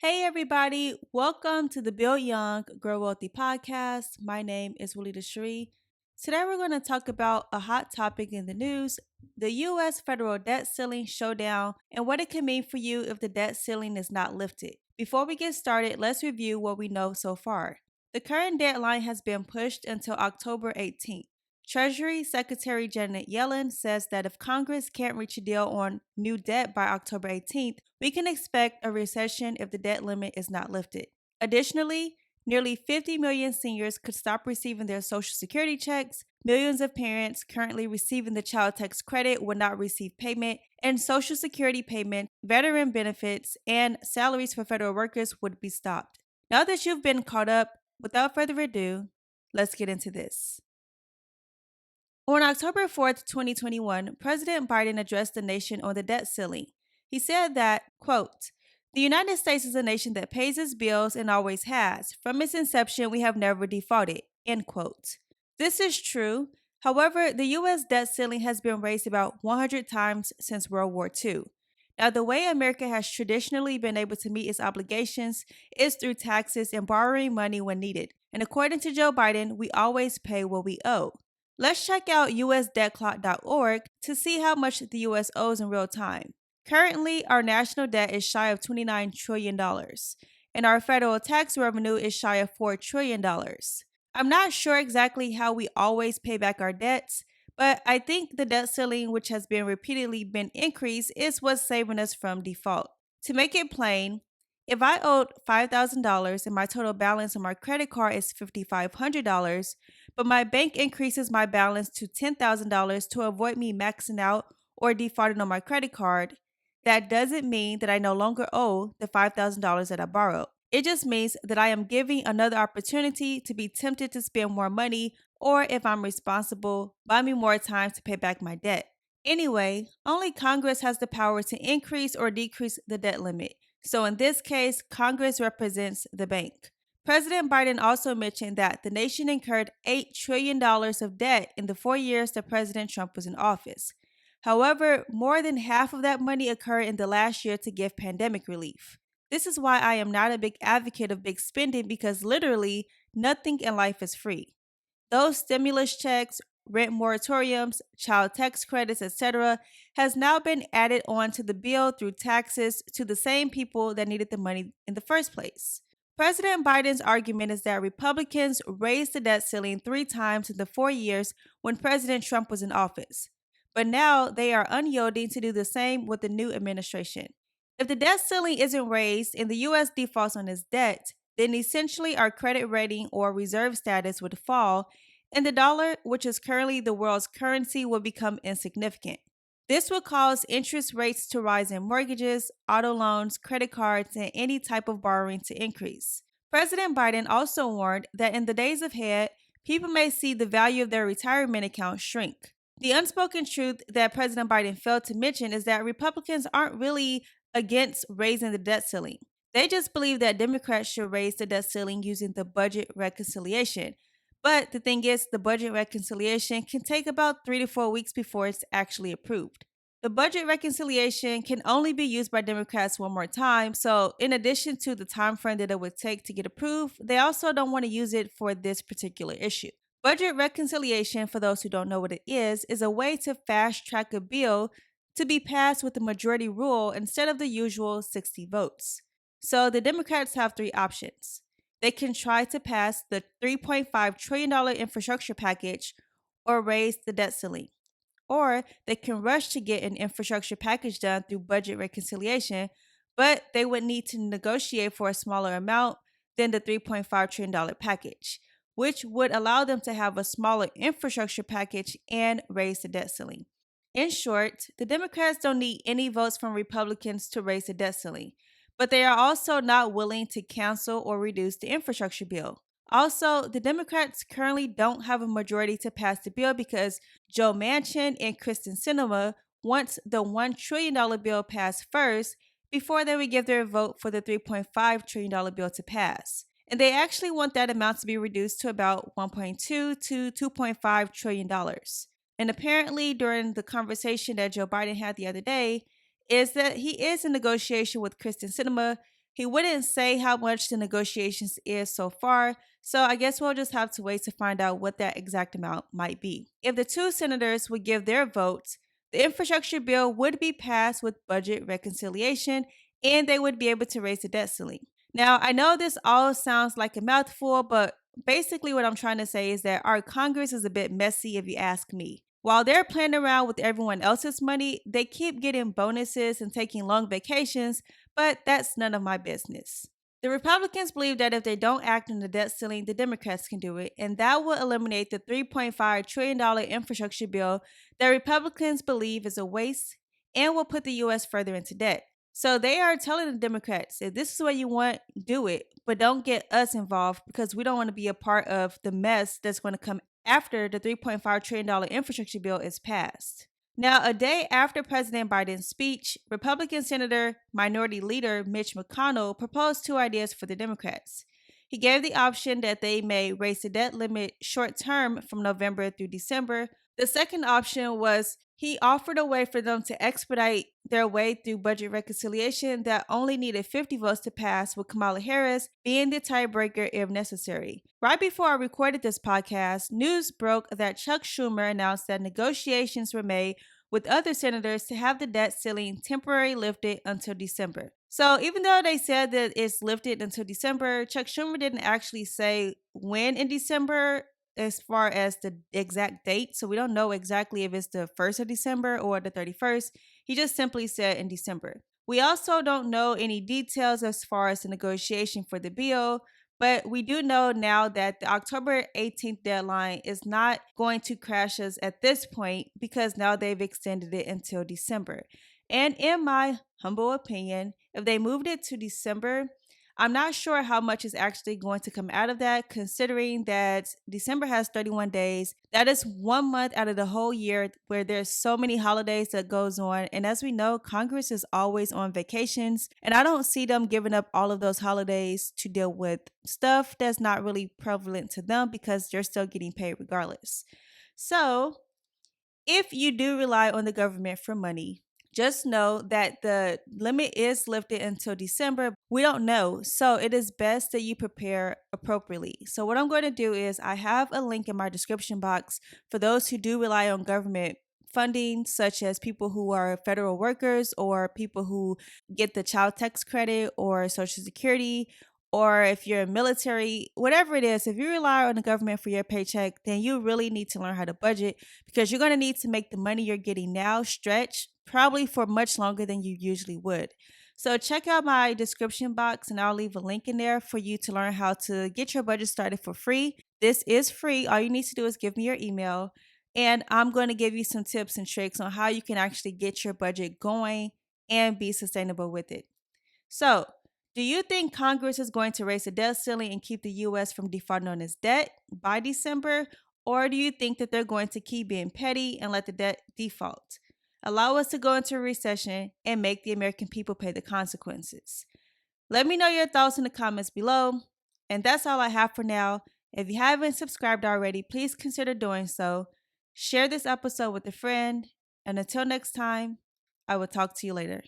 Hey, everybody. Welcome to the Build Young, Grow Wealthy podcast. My name is Walida Sheree. Today, we're going to talk about a hot topic in the news, the U.S. federal debt ceiling showdown, and what it can mean for you if the debt ceiling is not lifted. Before we get started, let's review what we know so far. The current deadline has been pushed until October 18th. Treasury Secretary Janet Yellen says that if Congress can't reach a deal on new debt by October 18th, we can expect a recession if the debt limit is not lifted. Additionally, nearly 50 million seniors could stop receiving their Social Security checks, millions of parents currently receiving the child tax credit will not receive payment, and Social Security payment, veteran benefits, and salaries for federal workers would be stopped. Now that you've been caught up, without further ado, let's get into this. On October 4th, 2021, President Biden addressed the nation on the debt ceiling. He said that, quote, the United States is a nation that pays its bills and always has. From its inception, we have never defaulted, end quote. This is true. However, the U.S. debt ceiling has been raised about 100 times since World War II. Now, the way America has traditionally been able to meet its obligations is through taxes and borrowing money when needed. And according to Joe Biden, we always pay what we owe. Let's check out usdebtclock.org to see how much the US owes in real time. Currently, our national debt is shy of $29 trillion, and our federal tax revenue is shy of $4 trillion. I'm not sure exactly how we always pay back our debts, but I think the debt ceiling, which has been repeatedly been increased, is what's saving us from default. To make it plain, if I owed $5,000 and my total balance on my credit card is $5,500, but my bank increases my balance to $10,000 to avoid me maxing out or defaulting on my credit card, that doesn't mean that I no longer owe the $5,000 that I borrowed. It just means that I am giving another opportunity to be tempted to spend more money, or if I'm responsible, buy me more time to pay back my debt. Anyway, only Congress has the power to increase or decrease the debt limit. So in this case, Congress represents the bank. President Biden also mentioned that the nation incurred $8 trillion of debt in the 4 years that President Trump was in office. However, more than half of that money occurred in the last year to give pandemic relief. This is why I am not a big advocate of big spending because literally nothing in life is free. Those stimulus checks, rent moratoriums, child tax credits, etc., has now been added on to the bill through taxes to the same people that needed the money in the first place. President Biden's argument is that Republicans raised the debt ceiling 3 times in the 4 years when President Trump was in office. But now they are unyielding to do the same with the new administration. If the debt ceiling isn't raised and the U.S. defaults on its debt, then essentially our credit rating or reserve status would fall, and the dollar, which is currently the world's currency, will become insignificant. This would cause interest rates to rise in mortgages, auto loans, credit cards, and any type of borrowing to increase. President Biden also warned that in the days ahead, people may see the value of their retirement account shrink. The unspoken truth that President Biden failed to mention is that Republicans aren't really against raising the debt ceiling. They just believe that Democrats should raise the debt ceiling using the budget reconciliation. But the thing is, the budget reconciliation can take about 3 to 4 weeks before it's actually approved. The budget reconciliation can only be used by Democrats one more time, so in addition to the time frame that it would take to get approved, they also don't want to use it for this particular issue. Budget reconciliation, for those who don't know what it is a way to fast track a bill to be passed with a majority rule instead of the usual 60 votes. So the Democrats have 3 options. They can try to pass the $3.5 trillion infrastructure package or raise the debt ceiling. Or they can rush to get an infrastructure package done through budget reconciliation, but they would need to negotiate for a smaller amount than the $3.5 trillion package, which would allow them to have a smaller infrastructure package and raise the debt ceiling. In short, the Democrats don't need any votes from Republicans to raise the debt ceiling, but they are also not willing to cancel or reduce the infrastructure bill. Also, the Democrats currently don't have a majority to pass the bill because Joe Manchin and Kristen Sinema want the $1 trillion bill passed first before they would give their vote for the $3.5 trillion bill to pass. And they actually want that amount to be reduced to about $1.2 to $2.5 trillion. And apparently, during the conversation that Joe Biden had the other day, is that he is in negotiation with Kristen Sinema. He wouldn't say how much the negotiations is so far, so I guess we'll just have to wait to find out what that exact amount might be. If the two senators would give their votes, the infrastructure bill would be passed with budget reconciliation and they would be able to raise the debt ceiling. Now, I know this all sounds like a mouthful, but basically what I'm trying to say is that our Congress is a bit messy if you ask me. While they're playing around with everyone else's money, they keep getting bonuses and taking long vacations, but that's none of my business. The Republicans believe that if they don't act on the debt ceiling, the Democrats can do it, and that will eliminate the $3.5 trillion infrastructure bill that Republicans believe is a waste and will put the U.S. further into debt. So they are telling the Democrats, if this is what you want, do it, but don't get us involved because we don't want to be a part of the mess that's going to come after the $3.5 trillion infrastructure bill is passed. Now, a day after President Biden's speech, Republican Senator Minority Leader Mitch McConnell proposed two ideas for the Democrats. He gave the option that they may raise the debt limit short term from November through December. The second option was he offered a way for them to expedite their way through budget reconciliation that only needed 50 votes to pass, with Kamala Harris being the tiebreaker if necessary. Right before I recorded this podcast, news broke that Chuck Schumer announced that negotiations were made with other senators to have the debt ceiling temporarily lifted until December. So even though they said that it's lifted until December, Chuck Schumer didn't actually say when in December as far as the exact date. So we don't know exactly if it's the 1st of December or the 31st. He just simply said in December. We also don't know any details as far as the negotiation for the bill, but we do know now that the October 18th deadline is not going to crash us at this point because now they've extended it until December. And in my humble opinion, if they moved it to December, I'm not sure how much is actually going to come out of that, considering that December has 31 days. That is 1 month out of the whole year where there's so many holidays that goes on. And as we know, Congress is always on vacations. And I don't see them giving up all of those holidays to deal with stuff that's not really prevalent to them because they're still getting paid regardless. So if you do rely on the government for money, just know that the limit is lifted until December. We don't know. So it is best that you prepare appropriately. So, what I'm going to do is I have a link in my description box for those who do rely on government funding, such as people who are federal workers or people who get the child tax credit or Social Security. Or if you're military, whatever it is, if you rely on the government for your paycheck, then you really need to learn how to budget because you're going to need to make the money you're getting now stretch probably for much longer than you usually would. So check out my description box and I'll leave a link in there for you to learn how to get your budget started for free. This is free. All you need to do is give me your email and I'm going to give you some tips and tricks on how you can actually get your budget going and be sustainable with it. So, do you think Congress is going to raise the debt ceiling and keep the U.S. from defaulting on its debt by December? Or do you think that they're going to keep being petty and let the debt default? Allow us to go into a recession and make the American people pay the consequences. Let me know your thoughts in the comments below. And that's all I have for now. If you haven't subscribed already, please consider doing so. Share this episode with a friend. And until next time, I will talk to you later.